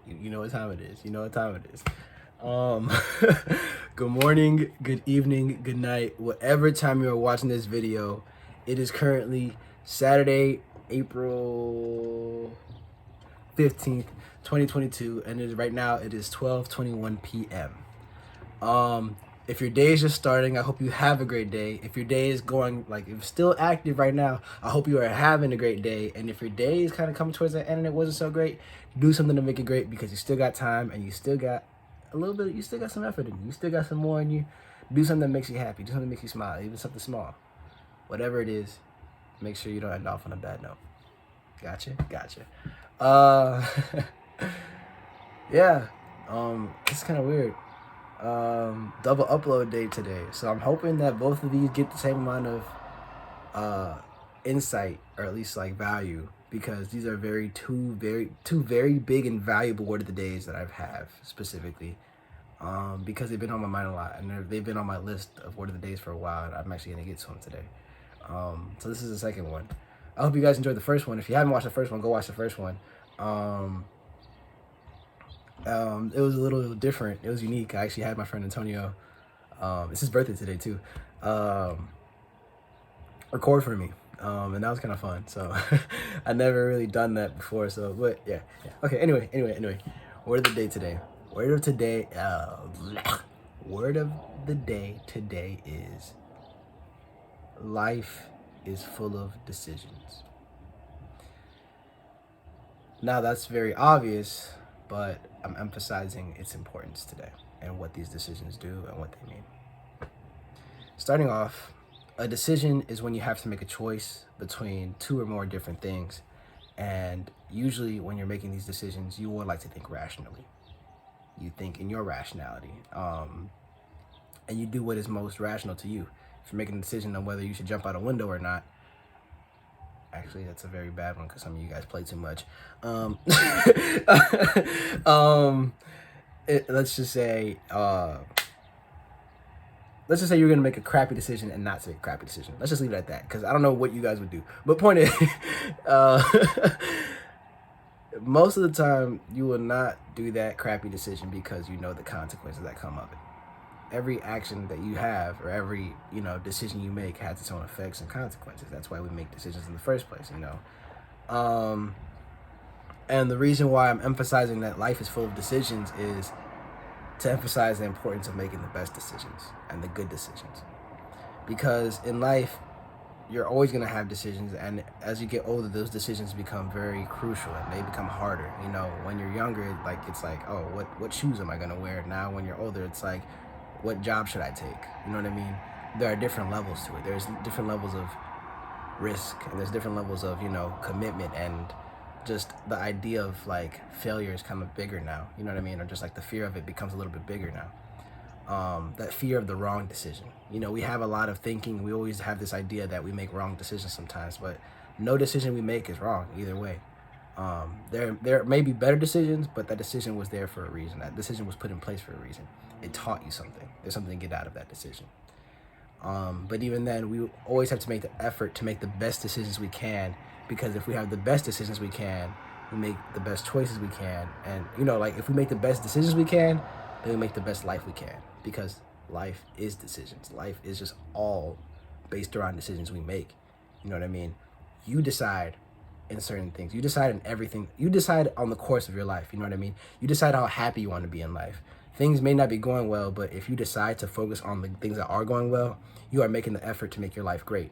You know what time it is. You know what time it is. Um, good morning, good evening, good night, whatever time you are watching this video. It is currently Saturday, April 15th, 2022, and right now it is 12:21 p.m. If your day is just starting, I hope you have a great day. If your day is going, like, if it's still active right now, I hope you are having a great day. And if your day is kind of coming towards the end and it wasn't so great, do something to make it great, because you still got time and you still got a little bit, you still got some effort in you. You still got some more in you. Do something that makes you happy. Do something that makes you smile, even something small. Whatever it is, make sure you don't end off on a bad note. Gotcha? Yeah. It's kind of weird. Double upload day today, so I'm hoping that both of these get the same amount of insight, or at least like value, because these are two very big and valuable word of the days that I've have specifically, because they've been on my mind a lot, and they've been on my list of word of the days for a while, and I'm actually gonna get to them today. So this is the second one. I hope you guys enjoyed the first one. If you haven't watched the first one, go watch the first one. It was a little different. It was unique. I actually had my friend Antonio, it's his birthday today too, record for me. And that was kind of fun. So I never really done that before. So, but yeah. Okay. Anyway. Word of the day today. Word of the day today is: life is full of decisions. Now that's very obvious, but I'm emphasizing its importance today and what these decisions do and what they mean. Starting off, a decision is when you have to make a choice between two or more different things. And usually when you're making these decisions, you would like to think rationally. You think in your rationality. And you do what is most rational to you. If you're making a decision on whether you should jump out a window or not, actually, that's a very bad one because some of you guys play too much. Let's just say you're gonna make a crappy decision and not make a crappy decision. Let's just leave it at that, because I don't know what you guys would do. But point is, most of the time you will not do that crappy decision because you know the consequences that come of it. Every action that you have, or every decision you make, has its own effects and consequences. That's why we make decisions in the first place, And the reason why I'm emphasizing that life is full of decisions is to emphasize the importance of making the best decisions and the good decisions. Because in life, you're always going to have decisions, and as you get older, those decisions become very crucial and they become harder. When you're younger, it's like, oh, what shoes am I going to wear? Now when you're older, it's like, what job should I take? You know what I mean? There are different levels to it. There's different levels of risk, and there's different levels of, commitment, and just the idea of like failure is kind of bigger now. You know what I mean? Or just like the fear of it becomes a little bit bigger now. That fear of the wrong decision. We have a lot of thinking. We always have this idea that we make wrong decisions sometimes, but no decision we make is wrong either way. There may be better decisions, but that decision was there for a reason. That decision was put in place for a reason. It taught you something. There's something to get out of that decision. But even then, we always have to make the effort to make the best decisions we can, because if we have the best decisions we can, we make the best choices we can. And, if we make the best decisions we can, then we make the best life we can, because life is decisions. Life is just all based around decisions we make. You know what I mean? You decide in certain things. You decide in everything. You decide on the course of your life. You know what I mean? You decide how happy you want to be in life. Things may not be going well, but if you decide to focus on the things that are going well, you are making the effort to make your life great.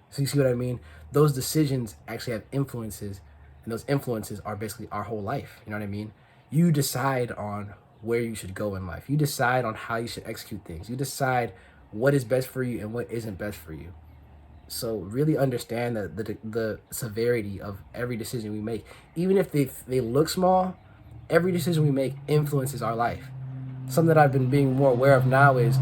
So you see what I mean? Those decisions actually have influences, and those influences are basically our whole life. You know what I mean? You decide on where you should go in life. You decide on how you should execute things. You decide what is best for you and what isn't best for you. So really understand that the severity of every decision we make. Even if they look small, every decision we make influences our life. Something that I've been being more aware of now is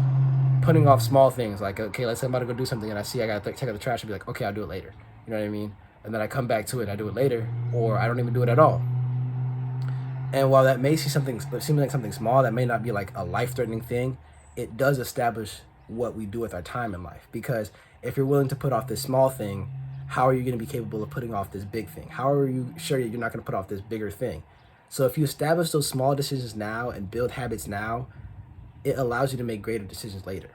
putting off small things. Like, okay, let's say I'm about to go do something and I see I got to take out the trash and be like, okay, I'll do it later. You know what I mean? And then I come back to it and I do it later, or I don't even do it at all. And while that may seem like something small, that may not be like a life-threatening thing, it does establish what we do with our time in life. Because if you're willing to put off this small thing, how are you going to be capable of putting off this big thing? How are you sure you're not going to put off this bigger thing? So if you establish those small decisions now and build habits now, it allows you to make greater decisions later.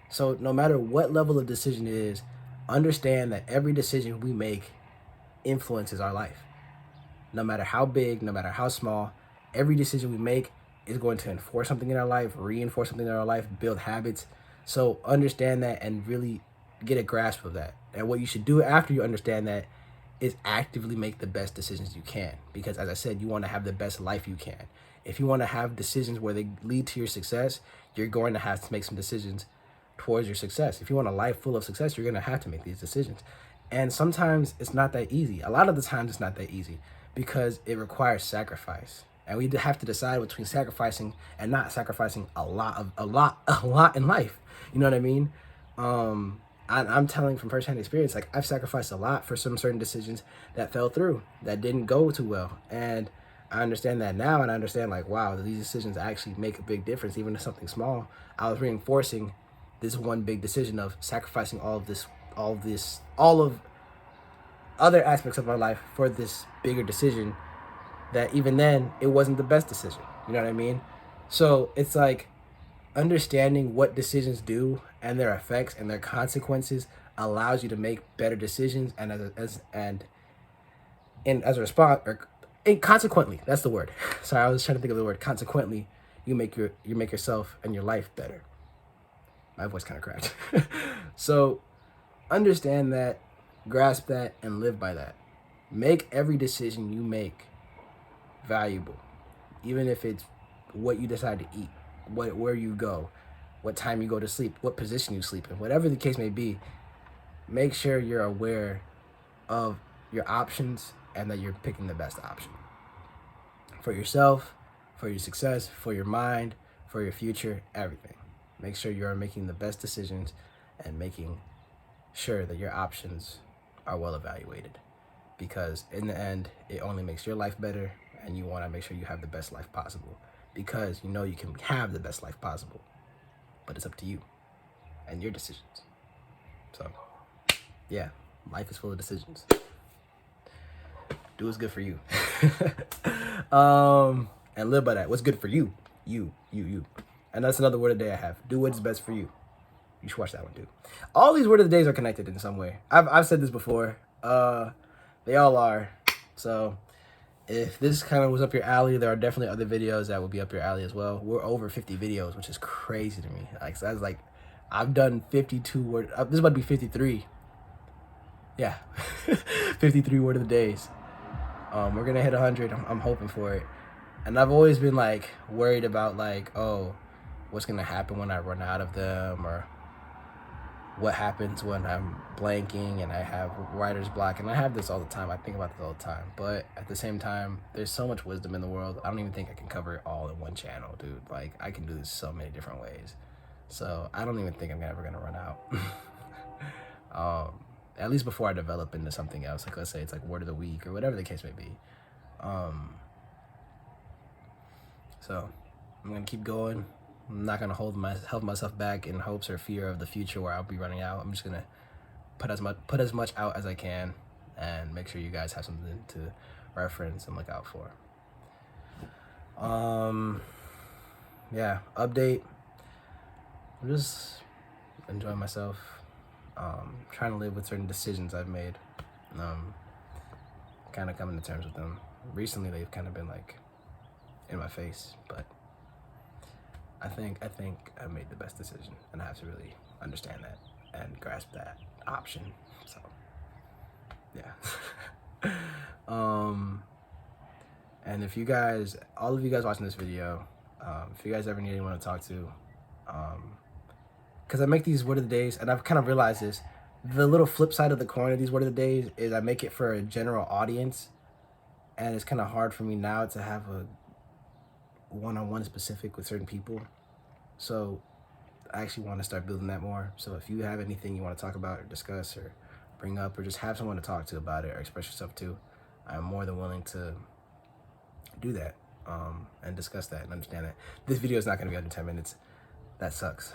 So no matter what level of decision it is, understand that every decision we make influences our life. No matter how big, no matter how small, every decision we make is going to enforce something in our life, reinforce something in our life, build habits. So understand that and really get a grasp of that. And what you should do after you understand that is actively make the best decisions you can. Because as I said, you want to have the best life you can. If you want to have decisions where they lead to your success, you're going to have to make some decisions towards your success. If you want a life full of success, you're going to have to make these decisions. And sometimes it's not that easy. A lot of the times it's not that easy because it requires sacrifice. And we have to decide between sacrificing and not sacrificing a lot in life. You know what I mean? I'm telling from firsthand experience, like I've sacrificed a lot for some certain decisions that fell through, that didn't go too well. And I understand that now, and I understand like, wow, these decisions actually make a big difference, even if something small. I was reinforcing this one big decision of sacrificing all of other aspects of my life for this bigger decision that even then it wasn't the best decision. You know what I mean? So it's like understanding what decisions do and their effects and their consequences allows you to make better decisions, and as a response, and consequently, that's the word. Sorry, I was trying to think of the word. Consequently, you make yourself and your life better. My voice kind of cracked. So understand that, grasp that, and live by that. Make every decision you make valuable, even if it's what you decide to eat, where you go, what time you go to sleep, what position you sleep in, whatever the case may be. Make sure you're aware of your options and that you're picking the best option for yourself, for your success, for your mind, for your future, everything. Make sure you are making the best decisions and making sure that your options are well evaluated, because in the end, it only makes your life better, and you want to make sure you have the best life possible, because you know you can have the best life possible, but it's up to you and your decisions. So yeah, life is full of decisions. Do what's good for you. And live by that. What's good for you? You. And that's another word of the day I have. Do what's best for you. You should watch that one too. All these word of the days are connected in some way. I've said this before. They all are. So if this kind of was up your alley, there are definitely other videos that will be up your alley as well. We're over 50 videos, which is crazy to me. Like, so that's like, I've done 52 word. This is about to be 53. Yeah, 53 word of the days. We're gonna hit 100. I'm hoping for it. And I've always been like worried about like, oh, what's gonna happen when I run out of them, or what happens when I'm blanking and I have writer's block. And I have this all the time. I think about this all the time. But at the same time, there's so much wisdom in the world. I don't even think I can cover it all in one channel, dude. Like, I can do this so many different ways. So I don't even think I'm ever gonna run out. At least before I develop into something else. Like, let's say it's like word of the week or whatever the case may be. So I'm gonna keep going. I'm not gonna hold myself back in hopes or fear of the future where I'll be running out. I'm just gonna put as much out as I can and make sure you guys have something to reference and look out for. Yeah, update. I'm just enjoying myself. Trying to live with certain decisions I've made. Kind of coming to terms with them. Recently, they've kind of been like in my face, but I think I made the best decision, and I have to really understand that and grasp that option. So yeah. And if you guys, all of you guys watching this video, if you guys ever need anyone to talk to, because I make these word of the days, and I've kind of realized this, the little flip side of the coin of these word of the days is I make it for a general audience, and it's kind of hard for me now to have a one-on-one specific with certain people. So I actually want to start building that more. So if you have anything you want to talk about or discuss or bring up, or just have someone to talk to about it or express yourself to, I'm more than willing to do that, and discuss that and understand that. This video is not going to be under 10 minutes. That sucks.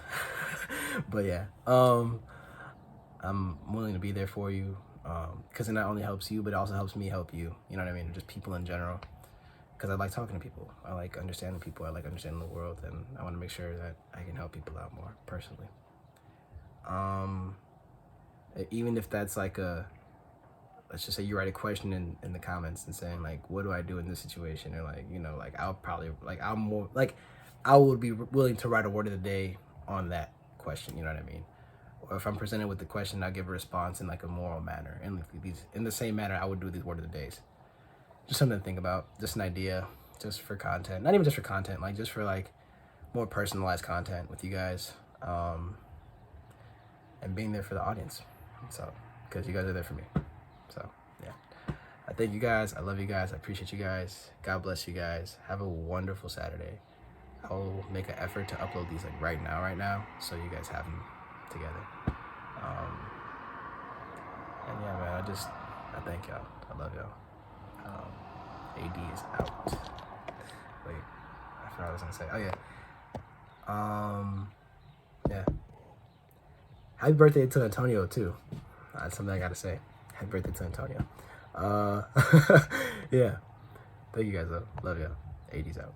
But yeah, I'm willing to be there for you, because it not only helps you, but it also helps me help you. You know what I mean? Just people in general. because I like talking to people. I like understanding people. I like understanding the world, and I want to make sure that I can help people out more personally. Even if that's like let's just say you write a question in the comments and saying like, what do I do in this situation? Or like, like I would be willing to write a word of the day on that question. You know what I mean? Or if I'm presented with the question, I'll give a response in like a moral manner. And in the same manner, I would do these word of the days. Just something to think about. Just an idea, just for content. Not even just for content, like just for like more personalized content with you guys. And being there for the audience. So, because you guys are there for me. So, yeah. I thank you guys. I love you guys. I appreciate you guys. God bless you guys. Have a wonderful Saturday. I'll make an effort to upload these like right now, so you guys have them together. And yeah, man, I thank y'all. I love y'all. AD is out. Wait, I forgot what I was gonna say. Oh yeah. Yeah. Happy birthday to Antonio too. That's something I gotta say. Happy birthday to Antonio. Yeah. Thank you guys though. Love y'all. 80s out.